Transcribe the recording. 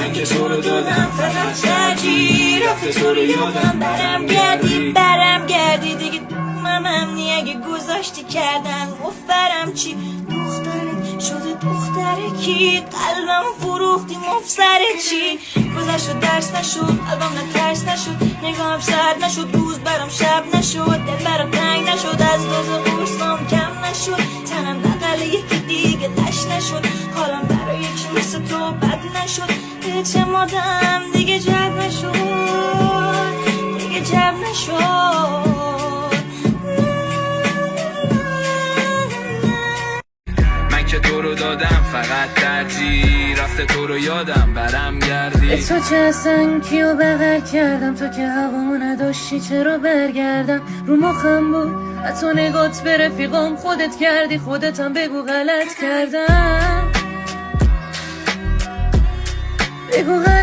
من که تو رو دادم فقط ترجیح رفته تو رو یادم برم گردی دیگه ممم نی اگه گذاشتی کردن مفرم چی دخترت شده دختره کی قلبم فروختی مفسره چی گذشت و درس نشد قلبم نه ترس نشد نگاهم سرد نشد روز برام شب نشد دل برام تنگ نشد از دوز قرصام کم نشد تنم بغل یکی دیگه دشت نشد حالم برای یکی مثل تو بد نشد اعتمادم دیگه جد نشد دیگه جب نشد که تو رو دادم فقط ترجیح رفته تو رو یادم برم گردی تو چه اصلا کیو بغل کردم تو که هوامو نداشتی چرا برگردم رو مخم بود حتی نگات به رفیقام خودت کردی خودتم بگو غلط کردم بگو غلط